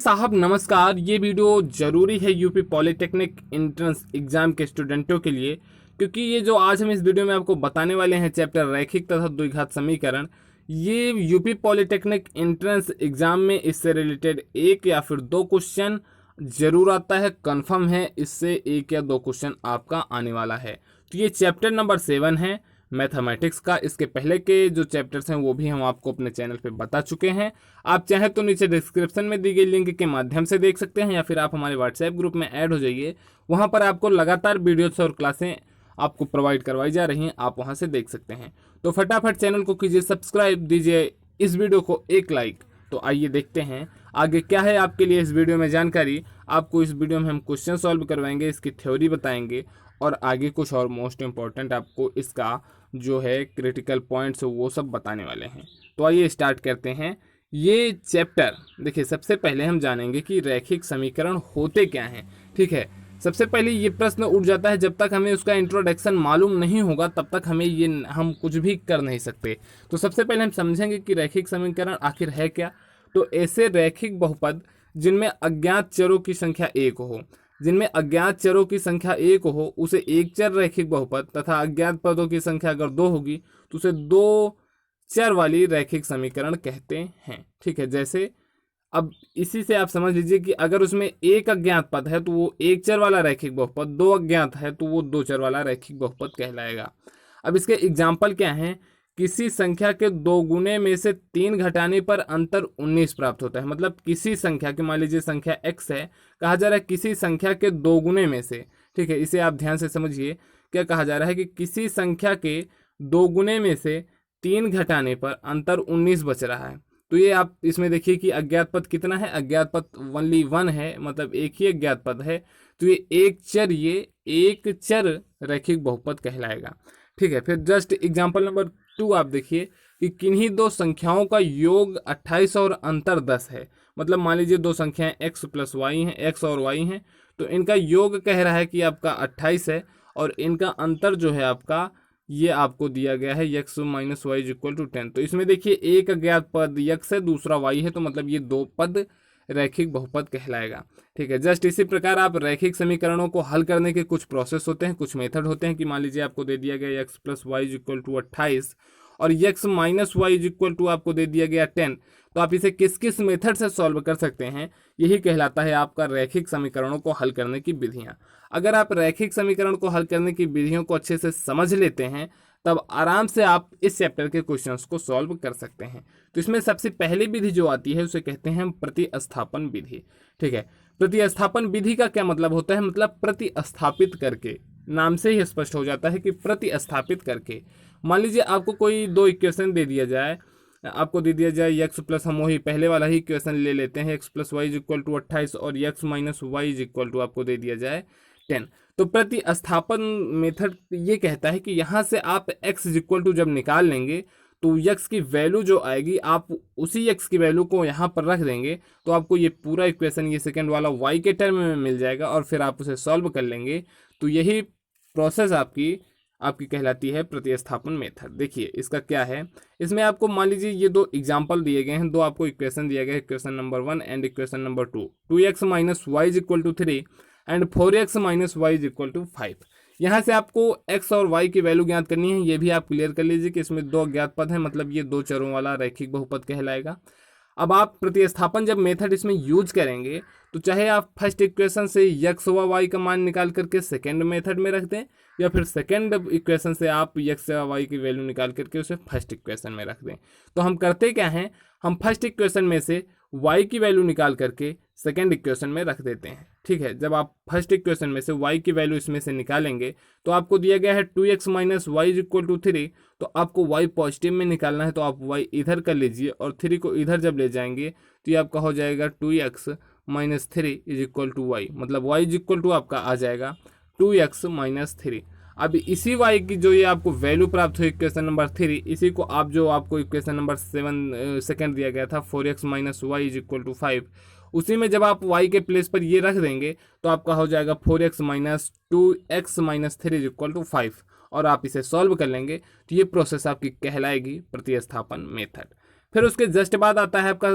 साहब नमस्कार। ये वीडियो ज़रूरी है यूपी पॉलिटेक्निक एंट्रेंस एग्जाम के स्टूडेंटों के लिए, क्योंकि ये जो आज हम इस वीडियो में आपको बताने वाले हैं चैप्टर रैखिक तथा द्विघात समीकरण, ये यूपी पॉलिटेक्निक एंट्रेंस एग्जाम में इससे रिलेटेड एक या फिर दो क्वेश्चन जरूर आता है। कंफर्म है इससे एक या दो क्वेश्चन आपका आने वाला है। तो ये चैप्टर नंबर 7 है मैथमेटिक्स का। इसके पहले के जो चैप्टर्स हैं वो भी हम आपको अपने चैनल पे बता चुके हैं। आप चाहें तो नीचे डिस्क्रिप्शन में दी गई लिंक के माध्यम से देख सकते हैं, या फिर आप हमारे व्हाट्सएप ग्रुप में ऐड हो जाइए। वहां पर आपको लगातार वीडियोस और क्लासें आपको प्रोवाइड करवाई जा रही हैं, आप वहां से देख सकते हैं। तो फटाफट चैनल को कीजिए सब्सक्राइब, दीजिए इस वीडियो को एक लाइक। तो आइए देखते हैं आगे क्या है आपके लिए इस वीडियो में जानकारी। आपको इस वीडियो में हम क्वेश्चन सॉल्व करवाएंगे, इसकी थ्योरी बताएंगे और आगे कुछ और मोस्ट इम्पॉर्टेंट आपको इसका जो है क्रिटिकल पॉइंट्स वो सब बताने वाले हैं। तो आइए स्टार्ट करते हैं ये चैप्टर। देखिए, सबसे पहले हम जानेंगे कि रैखिक समीकरण होते क्या हैं। ठीक है, सबसे पहले ये प्रश्न उठ जाता है, जब तक हमें उसका इंट्रोडक्शन मालूम नहीं होगा तब तक हम कुछ भी कर नहीं सकते। तो सबसे पहले हम समझेंगे कि रैखिक समीकरण आखिर है क्या। तो ऐसे रैखिक बहुपद जिनमें अज्ञात चरों की संख्या एक हो, जिनमें अज्ञात चरों की संख्या एक हो उसे एक चर रैखिक बहुपद, तथा अज्ञात पदों की संख्या अगर दो होगी तो उसे दो चर वाली रैखिक समीकरण कहते हैं। ठीक है, जैसे अब इसी से आप समझ लीजिए कि अगर उसमें एक अज्ञात पद है तो वो एक चर वाला रैखिक बहुपद, दो अज्ञात है तो वो दो चर वाला रैखिक बहुपद कहलाएगा। अब इसके एग्जाम्पल क्या हैं। किसी संख्या के दो गुने में से 3 घटाने पर अंतर 19 प्राप्त होता है। मतलब किसी संख्या के, मान लीजिए संख्या x है, कहा जा रहा है किसी संख्या के दो गुने में से। ठीक है, इसे आप ध्यान से समझिए। क्या कहा जा रहा है कि किसी संख्या के दो गुने में से 3 घटाने पर अंतर 19 बच रहा है। तो ये आप इसमें देखिए कि अज्ञात पद कितना है। अज्ञात पद ओनली 1 है, मतलब एक ही अज्ञात पद है। तो ये एक चर रैखिक बहुपद कहलाएगा। ठीक है, फिर जस्ट एग्जांपल नंबर 2 आप देखिए कि किन्हीं दो संख्याओं का योग 28 और अंतर 10 है। मतलब मान लीजिए दो संख्याएं x प्लस वाई हैं, x और y हैं, तो इनका योग कह रहा है कि आपका 28 है और इनका अंतर जो है आपका ये आपको दिया गया है x minus y is equal to 10। तो इसमें देखिए एक अज्ञात पद x है, दूसरा y है, तो मतलब ये दो पद रैखिक बहुपद कहलाएगा। ठीक है, जस्ट इसी प्रकार आप रैखिक समीकरणों को हल करने के कुछ प्रोसेस होते हैं, कुछ मेथड होते हैं कि मान लीजिए आपको दे दिया गया x plus y is equal to 28 और x minus y is equal to आपको दे दिया गया 10। तो आप इसे किस किस मेथड से सॉल्व कर सकते हैं, यही कहलाता है आपका रैखिक समीकरणों को हल करने की विधियां। अगर आप रैखिक समीकरण को हल करने की विधियों को अच्छे से समझ लेते हैं तब आराम से आप इस चैप्टर के क्वेश्चंस को सॉल्व कर सकते हैं। तो इसमें सबसे पहली विधि जो आती है उसे कहते हैं प्रतिस्थापन विधि। ठीक है, प्रतिस्थापन विधि का क्या मतलब होता है। मतलब प्रतिस्थापित करके, नाम से ही स्पष्ट हो जाता है कि प्रतिस्थापित करके। मान लीजिए आपको कोई दो इक्वेशन दे दिया जाए, आपको दे दिया जाए x प्लस, हम वही पहले वाला ही इक्वेशन ले लेते हैं, x plus y is equal to 28 और x minus y is equal to आपको दे दिया जाए 10। तो प्रतिस्थापन मेथड ये कहता है कि यहाँ से आप x इज इक्वल टू जब निकाल लेंगे तो x की वैल्यू जो आएगी आप उसी x की वैल्यू को यहाँ पर रख देंगे, तो आपको ये पूरा इक्वेशन ये सेकेंड वाला y के टर्म में मिल जाएगा और फिर आप उसे सॉल्व कर लेंगे। तो यही प्रोसेस आपकी कहलाती है प्रतिस्थापन मेथड। देखिए इसका क्या है, इसमें आपको मान लीजिए ये दो एग्जाम्पल दिए गए हैं, दो आपको इक्वेशन दिया गया है, equation number 1 and equation number 2। 2x minus y is equal to 3 and 4x minus y is equal to 5। यहाँ से आपको x और y की वैल्यू ज्ञात करनी है। ये भी आप क्लियर कर लीजिए कि इसमें दो अज्ञात पद हैं, मतलब ये दो चरों वाला रैखिक बहुपद कहलाएगा। अब आप प्रतिस्थापन जब मेथड इसमें यूज करेंगे तो चाहे आप फर्स्ट इक्वेशन से x व y का मान निकाल करके सेकेंड मेथड में रख दें, या फिर सेकेंड इक्वेशन से आप x व y की वैल्यू निकाल करके उसे फर्स्ट इक्वेशन में रख दें। तो हम करते क्या हैं, हम फर्स्ट इक्वेशन में से y की वैल्यू निकाल करके सेकेंड इक्वेशन में रख देते हैं। ठीक है, जब आप फर्स्ट इक्वेशन में से y की वैल्यू इसमें से निकालेंगे तो आपको दिया गया है 2x minus y is equal to 3। तो आपको y पॉजिटिव में निकालना है, तो आप y इधर कर लीजिए और 3 को इधर जब ले जाएंगे तो ये आपका हो जाएगा 2x minus 3 is equal to y. मतलब y इज इक्वल टू आपका आ जाएगा 2x माइनस 3। अब इसी y की जो ये आपको वैल्यू प्राप्त हुई इक्वेशन नंबर 3, इसी को आप जो आपको इक्वेशन नंबर 7 सेकेंड दिया गया था 4x minus y is equal to 5, उसी में जब आप y के प्लेस पर ये रख देंगे तो आपका हो जाएगा 4x minus 2x minus 3 is equal to 5 और आप इसे सॉल्व कर लेंगे। तो ये प्रोसेस आपकी कहलाएगी प्रतिस्थापन मेथड। फिर उसके जस्ट बाद आता है आपका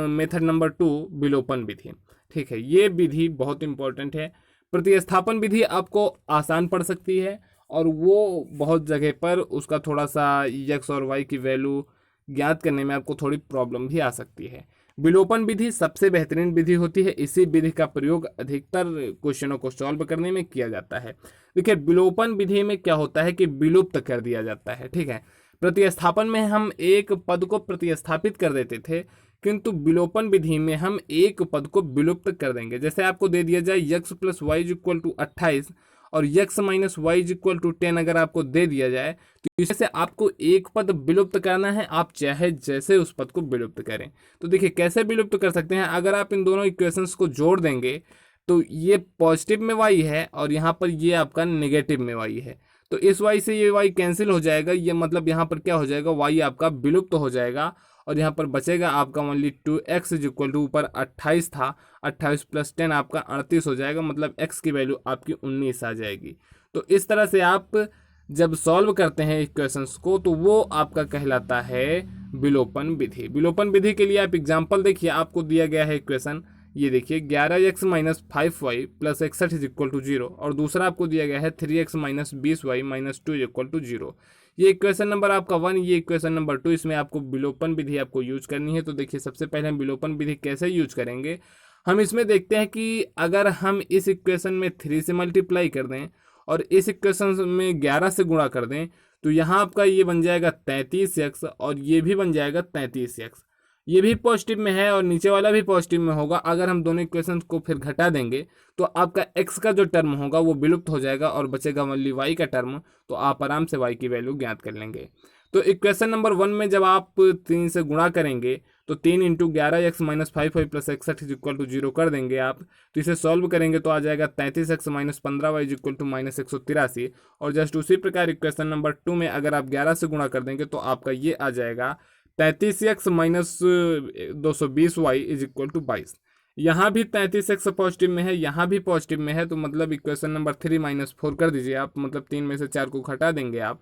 मेथड नंबर 2, विलोपन विधि। ठीक है, ये विधि बहुत इंपॉर्टेंट है। प्रतिस्थापन विधि आपको आसान पड़ सकती है और वो बहुत जगह पर उसका थोड़ा सा यक्स और वाई की वैल्यू ज्ञात करने में आपको थोड़ी प्रॉब्लम भी आ सकती है। विलोपन विधि सबसे बेहतरीन विधि होती है। इसी विधि का प्रयोग अधिकतर क्वेश्चनों को सॉल्व करने में किया जाता है। देखिए, विलोपन विधि में क्या होता है कि विलुप्त कर दिया जाता है। ठीक है, प्रतिस्थापन में हम एक पद को प्रतिस्थापित कर देते थे, किंतु विलोपन विधि में हम एक पद को विलुप्त कर देंगे। जैसे आपको दे दिया जाए x plus y is equal to 28 और x minus y is equal to 10 अगर आपको दे दिया जाए, तो इससे आपको एक पद विलुप्त करना है। आप चाहे जैसे उस पद को विलुप्त करें। तो देखिए कैसे विलुप्त कर सकते हैं। अगर आप इन दोनों इक्वेशंस को जोड़ देंगे तो ये पॉजिटिव में वाई है और यहाँ पर ये आपका नेगेटिव में वाई है, तो इस वाई से ये वाई कैंसिल हो जाएगा। ये मतलब यहाँ पर क्या हो जाएगा, वाई आपका विलुप्त हो जाएगा और यहाँ पर बचेगा आपका only 2x is equal to, ऊपर 28 था, 28 प्लस 10 आपका 38 हो जाएगा। मतलब x की वैल्यू आपकी 19 आ जाएगी। तो इस तरह से आप जब सॉल्व करते हैं इक्वेशंस को तो वो आपका कहलाता है विलोपन विधि। विलोपन विधि के लिए आप एग्जाम्पल देखिए, आपको दिया गया है इक्वेशन, ये देखिए 11x minus 5y plus 61 is equal to 0 और दूसरा आपको दिया गया है 3x minus 20y minus 2 is equal to 0। ये इक्वेशन नंबर आपका 1, ये इक्वेशन नंबर 2। इसमें आपको विलोपन विधि आपको यूज करनी है। तो देखिए सबसे पहले हम विलोपन विधि कैसे यूज करेंगे, हम इसमें देखते हैं कि अगर हम इस इक्वेशन में 3 से मल्टीप्लाई कर दें और इस इक्वेशन में 11 से गुणा कर दें तो यहाँ आपका ये बन जाएगा 33x और ये भी बन जाएगा 33x। ये भी पॉजिटिव में है और नीचे वाला भी पॉजिटिव में होगा। अगर हम दोनों इक्वेशंस को फिर घटा देंगे तो आपका x का जो टर्म होगा वो विलुप्त हो जाएगा और बचेगा ओनली y का टर्म। तो आप आराम से y की वैल्यू ज्ञात कर लेंगे। तो इक्वेशन नंबर 1 में जब आप 3 से गुणा करेंगे तो 3 into 11x minus 5y plus 61 is equal to 0 कर देंगे आप। तो इसे सॉल्व करेंगे तो आ जाएगा 33x minus 15y is equal to minus 183। और जस्ट उसी प्रकार इक्वेशन नंबर 2 में अगर आप 11 से गुणा कर देंगे तो आपका ये आ जाएगा 33x minus 220y is equal to 22। यहाँ भी 33x पॉजिटिव में है, यहाँ भी पॉजिटिव में है। तो मतलब इक्वेशन नंबर 3 माइनस 4 कर दीजिए आप, मतलब 3 में से 4 को घटा देंगे आप।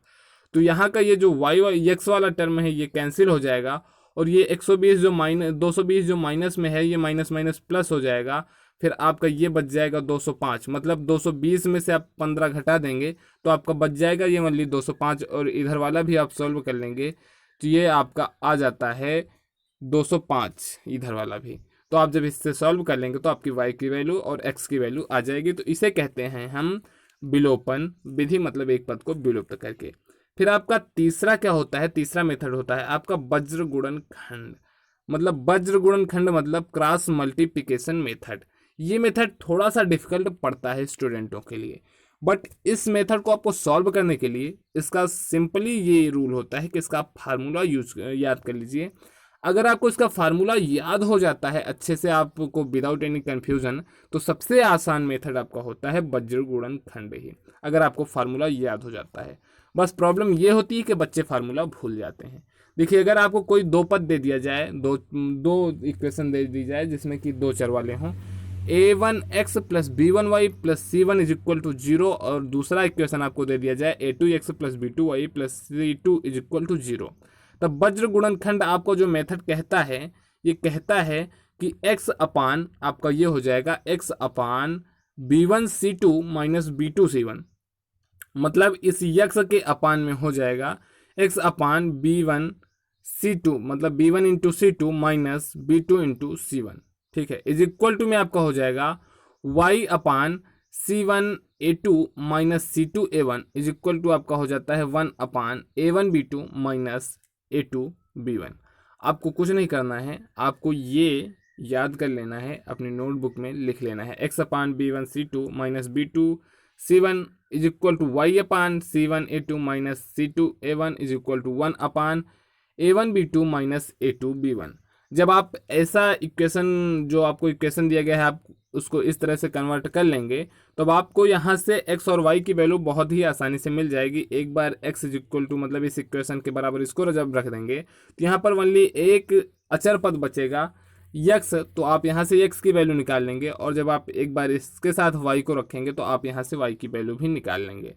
तो यहाँ का ये जो x वाला टर्म है ये कैंसिल हो जाएगा और ये 120 जो माइनस 220 जो माइनस में है ये माइनस माइनस प्लस हो जाएगा। फिर आपका ये बच जाएगा 205, मतलब 220 में से आप 15 घटा देंगे तो आपका बच जाएगा ये ओनली 205। और इधर वाला भी आप सॉल्व कर लेंगे तो ये आपका आ जाता है 205 इधर वाला भी। तो आप जब इससे सॉल्व कर लेंगे तो आपकी y की वैल्यू और x की वैल्यू आ जाएगी। तो इसे कहते हैं हम विलोपन विधि, मतलब एक पद को विलुप्त करके। फिर आपका तीसरा क्या होता है, तीसरा मेथड होता है आपका वज्र गुणनखंड। मतलब वज्र गुणनखंड मतलब क्रॉस मल्टीप्लिकेशन मेथड। ये मेथड थोड़ा सा डिफिकल्ट पड़ता है स्टूडेंटों के लिए, बट इस मेथड को आपको सॉल्व करने के लिए इसका सिंपली ये रूल होता है कि इसका आप फार्मूला याद कर लीजिए। अगर आपको इसका फार्मूला याद हो जाता है अच्छे से आपको विदाउट एनी कंफ्यूजन, तो सबसे आसान मेथड आपका होता है वज्र गुणनखंड ही, अगर आपको फार्मूला याद हो जाता है। बस प्रॉब्लम ये होती है कि बच्चे फार्मूला भूल जाते हैं। देखिए अगर आपको कोई दो पद दे दिया जाए, दो इक्वेशन दे दी जाए जिसमें कि दो चर वाले हों, a1x plus b1y plus c1 is equal to 0 और दूसरा इक्वेशन आपको दे दिया जाए a2x plus b2y plus c2 is equal to 0, तब वज्र गुणनखंड आपको जो मेथड कहता है ये कहता है कि x अपान आपका ये हो जाएगा x upon b1c2 minus b2c1। मतलब इस यक्स के अपान में हो जाएगा x अपान b1c2 मतलब b1 into c2 minus b2 into c1। ठीक है, इज इक्वल टू में आपका हो जाएगा y upon c1a2 minus c2a1 is equal to आपका हो जाता है 1 अपान a1b2 माइनस a2b1। आपको कुछ नहीं करना है, आपको ये याद कर लेना है, अपनी नोटबुक में लिख लेना है। x upon b1c2 minus b2c1 is equal to y upon c1a2 minus c2a1 is equal to 1 upon a1b2 minus a2b1। जब आप ऐसा इक्वेशन जो आपको इक्वेशन दिया गया है आप उसको इस तरह से कन्वर्ट कर लेंगे तो आपको यहाँ से x और y की वैल्यू बहुत ही आसानी से मिल जाएगी। एक बार x इज इक्वल टू मतलब इस इक्वेशन के बराबर इसको जब रख देंगे तो यहाँ पर ओनली एक अचर पद बचेगा x, तो आप यहाँ से x की वैल्यू निकाल लेंगे और जब आप एक बार इसके साथ y को रखेंगे तो आप यहाँ से y की वैल्यू भी निकाल लेंगे।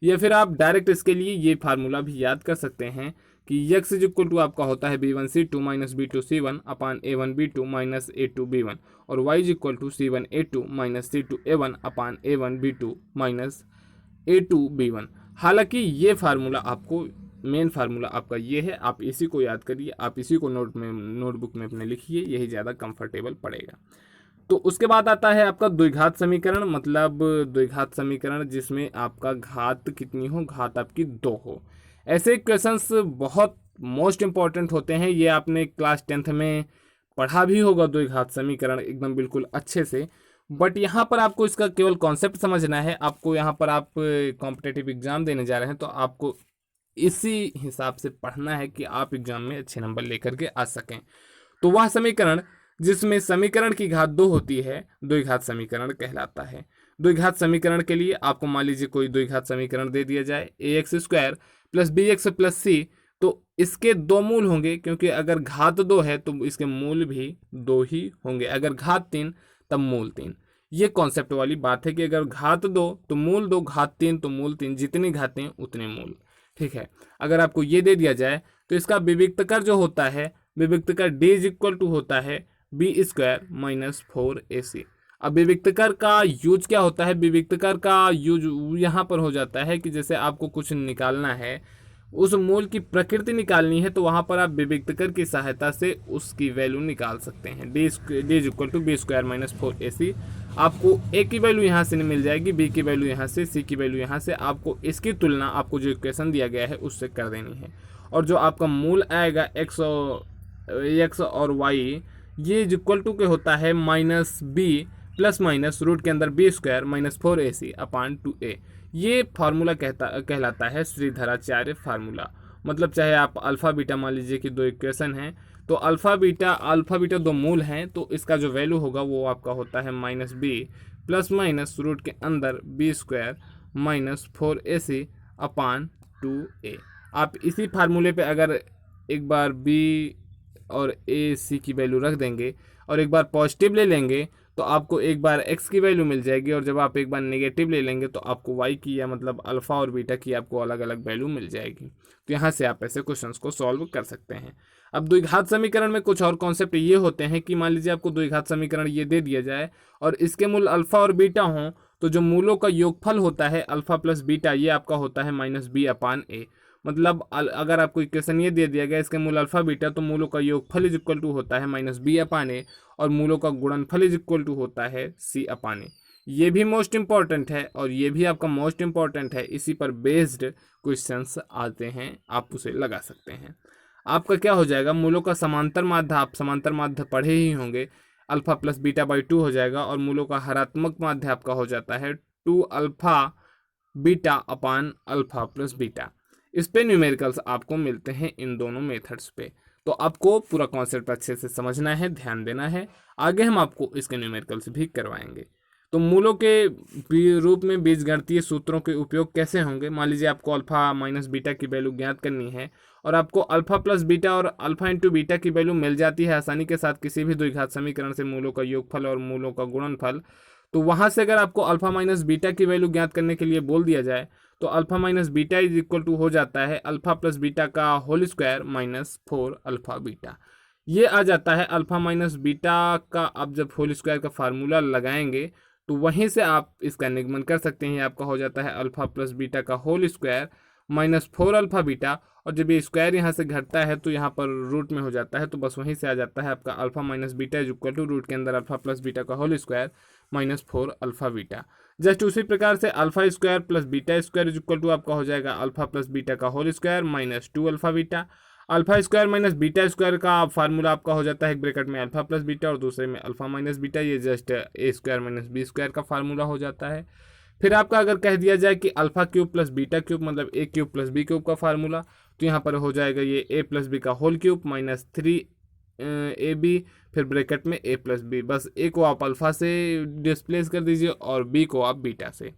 या फिर आप डायरेक्ट इसके लिए ये फार्मूला भी याद कर सकते हैं कि x इज इक्वल टू आपका होता है b1c2 माइनस b2c1 अपान a1b2 माइनस a2b1 और y is equal to c1a2 minus c2a1 upon a1b2 minus a2b1। हालांकि ये फार्मूला आपको मेन फार्मूला आपका ये है, आप इसी को याद करिए, आप इसी को नोटबुक में अपने लिखिए, यही ज़्यादा कंफर्टेबल पड़ेगा। तो उसके बाद आता है आपका द्विघात समीकरण, मतलब द्विघात समीकरण जिसमें आपका घात कितनी हो, घात आपकी 2 हो। ऐसे क्वेश्चंस बहुत मोस्ट इंपॉर्टेंट होते हैं, ये आपने क्लास 10th में पढ़ा भी होगा द्विघात समीकरण एकदम बिल्कुल अच्छे से। बट यहाँ पर आपको इसका केवल कॉन्सेप्ट समझना है। आपको यहाँ पर आप कॉम्पिटेटिव एग्जाम देने जा रहे हैं तो आपको इसी हिसाब से पढ़ना है कि आप एग्जाम में अच्छे नंबर लेकर के आ सकें। तो वह समीकरण जिसमें समीकरण की घात 2 होती है द्विघात समीकरण कहलाता है। द्विघात समीकरण के लिए आपको मान लीजिए कोई द्विघात समीकरण दे दिया जाए ax² plus bx plus c, तो इसके 2 मूल होंगे, क्योंकि अगर घात 2 है तो इसके मूल भी 2 ही होंगे, अगर घात 3 तब मूल 3। ये कॉन्सेप्ट वाली बात है कि अगर घात 2 तो मूल 2, घात 3 तो मूल 3, जितनी घातें उतने मूल। ठीक है, अगर आपको ये दे दिया जाए तो इसका विविक्तकर जो होता है, विविक्तकर d इज इक्वल टू होता है b² माइनस 4ac। अब विविक्तकर का यूज क्या होता है, विविक्तकर का यूज यहाँ पर हो जाता है कि जैसे आपको कुछ निकालना है, उस मूल की प्रकृति निकालनी है, तो वहाँ पर आप विविक्तकर की सहायता से उसकी वैल्यू निकाल सकते हैं। d is equal to b² minus 4ac। आपको a की वैल्यू यहाँ से मिल जाएगी, b की वैल्यू यहाँ से, c की वैल्यू यहाँ से। आपको इसकी तुलना आपको जो इक्वेशन दिया गया है उससे कर देनी है, और जो आपका मूल आएगा x और y, ये इज इक्वल टू के होता है minus b plus minus root के अंदर b² माइनस 4ac अपान 2a। ये फार्मूला कहलाता है श्रीधराचार्य फार्मूला। मतलब चाहे आप अल्फ़ा बीटा मान लीजिए कि 2 इक्वेशन हैं, तो अल्फ़ा बीटा 2 मूल हैं, तो इसका जो वैल्यू होगा वो आपका होता है minus b plus minus root के अंदर b² माइनस 4ac अपान 2a। आप इसी फार्मूले पे अगर एक बार b और ac की वैल्यू रख देंगे और एक बार पॉजिटिव ले लेंगे तो आपको एक बार x की वैल्यू मिल जाएगी, और जब आप एक बार नेगेटिव ले लेंगे तो आपको y की, या मतलब अल्फ़ा और बीटा की आपको अलग अलग वैल्यू मिल जाएगी। तो यहाँ से आप ऐसे क्वेश्चंस को सॉल्व कर सकते हैं। अब द्विघात समीकरण में कुछ और कॉन्सेप्ट ये होते हैं कि मान लीजिए आपको द्विघात समीकरण ये दे दिया जाए और इसके मूल अल्फ़ा और बीटा हों, तो जो मूलों का योगफल होता है अल्फ़ा प्लस बीटा, ये आपका होता है माइनस b अपान a। मतलब अगर आपको इक्वेशन ये दे दिया गया इसके मूल अल्फ़ा बीटा, तो मूलों का योगफल इज इक्वल टू होता है माइनस b अपान a, और मूलों का गुणनफल इज इक्वल टू होता है c अपान a। ये भी मोस्ट इंपॉर्टेंट है और ये भी आपका मोस्ट इंपॉर्टेंट है, इसी पर बेस्ड क्वेश्चंस आते हैं, आप उसे लगा सकते हैं। आपका क्या हो जाएगा, मूलों का समांतर माध्य, आप समांतर माध्य पढ़े ही होंगे, अल्फ़ा प्लस बीटा बाई 2 हो जाएगा, और मूलों का हरात्मक माध्य आपका हो जाता है 2 अल्फ़ा बीटा अपान अल्फ़ा प्लस बीटा। इस पे न्यूमेरिकल्स आपको मिलते हैं इन दोनों मेथड्स पे। तो आपको पूरा कॉन्सेप्ट अच्छे से समझना है, ध्यान देना है, आगे हम आपको इसके न्यूमेरिकल्स भी करवाएंगे। तो मूलों के रूप में बीजगणितीय सूत्रों के उपयोग कैसे होंगे। मान लीजिए आपको अल्फ़ा माइनस बीटा की वैल्यू ज्ञात करनी है, और आपको अल्फ़ा प्लस बीटा और अल्फ़ा इंटू बीटा की वैल्यू मिल जाती है आसानी के साथ किसी भी द्विघात समीकरण से, मूलों का योगफल और मूलों का गुणनफल। तो वहाँ से अगर आपको अल्फ़ा माइनस बीटा की वैल्यू ज्ञात करने के लिए बोल दिया जाए, तो alpha minus beta is equal to हो जाता है अल्फ़ा प्लस बीटा का whole square minus 4 alpha beta. ये आ जाता है अल्फ़ा माइनस बीटा का, आप जब होल स्क्वायर का फार्मूला लगाएंगे तो वहीं से आप इसका निगमन कर सकते हैं। आपका हो जाता है अल्फ़ा प्लस बीटा का whole square minus 4 alpha beta, और जब ये स्क्वायर यहाँ से घटता है तो यहाँ पर रूट में हो जाता है, तो बस वहीं से आ जाता है आपका alpha minus beta is equal to root के अंदर अल्फ़ा प्लस बीटा का whole square minus 4 alpha beta. Just उसी प्रकार से alpha square plus beta square is equal to आपका हो जाएगा अल्फ़ा प्लस बीटा का whole square minus 2 alpha beta. Alpha square minus beta square का फार्मूला आपका हो जाता है एक ब्रैकेट में अल्फ़ा प्लस बीटा और दूसरे में अल्फ़ा माइनस बीटा, ये just A square minus B square का फार्मूला हो जाता है। फिर आपका अगर कह दिया जाए कि alpha cube plus beta cube मतलब A cube plus B cube का फार्मूला, तो यहाँ पर हो जाएगा ये ए प्लस बी का whole cube minus 3 A B, फिर ब्रैकेट में ए प्लस बी। बस ए को आप अल्फ़ा से डिस्प्लेस कर दीजिए और बी को आप बीटा से।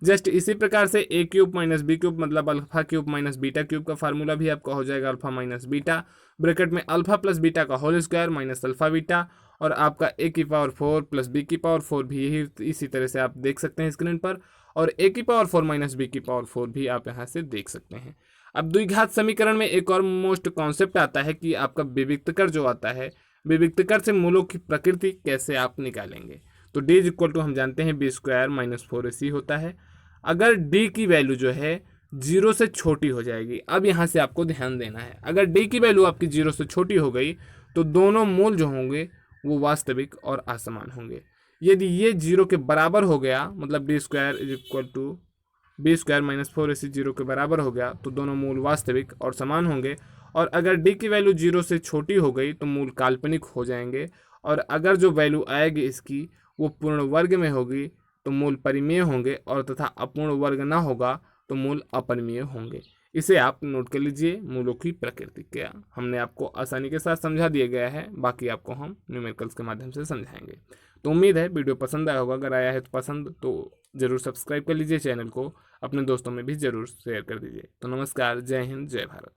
जस्ट इसी प्रकार से A cube minus B cube मतलब alpha cube minus beta cube का फार्मूला भी आपका हो जाएगा अल्फ़ा माइनस बीटा, ब्रैकेट में अल्फ़ा प्लस बीटा का whole square minus alpha beta, और आपका ए की पावर 4 प्लस बी की पावर 4 भी यही इसी तरह से आप देख सकते हैं स्क्रीन पर, और ए की पावर 4 माइनस बी की पावर 4 भी आप यहाँ से देख सकते हैं। अब द्विघात समीकरण में एक और मोस्ट कॉन्सेप्ट आता है कि आपका विविक्तकर जो आता है, विविक्तकर से मूलों की प्रकृति कैसे आप निकालेंगे। तो डी इज इक्वल टू हम जानते हैं b² - 4ac होता है। अगर डी की वैल्यू जो है 0 से छोटी हो जाएगी, अब यहाँ से आपको ध्यान देना है, अगर डी की वैल्यू आपकी 0 से छोटी हो गई तो दोनों मूल जो होंगे वो वास्तविक और असमान होंगे। यदि ये 0 के बराबर हो गया, मतलब d² is equal to b² - 4ac 0 के बराबर हो गया, तो दोनों मूल वास्तविक और समान होंगे। और अगर d की वैल्यू 0 से छोटी हो गई तो मूल काल्पनिक हो जाएंगे, और अगर जो वैल्यू आएगी इसकी वो पूर्ण वर्ग में होगी तो मूल परिमेय होंगे, और तथा अपूर्ण वर्ग ना होगा तो मूल अपरिमेय होंगे। इसे आप नोट कर लीजिए, मूलों की प्रकृति। क्या हमने आपको आसानी के साथ समझा दिया गया है, बाकी आपको हम न्यूमेरिकल्स के माध्यम से समझाएंगे। तो उम्मीद है वीडियो पसंद आया होगा। अगर आया है तो पसंद तो ज़रूर सब्सक्राइब कर लीजिए चैनल को, अपने दोस्तों में भी ज़रूर शेयर कर दीजिए। तो नमस्कार, जय हिंद, जय भारत।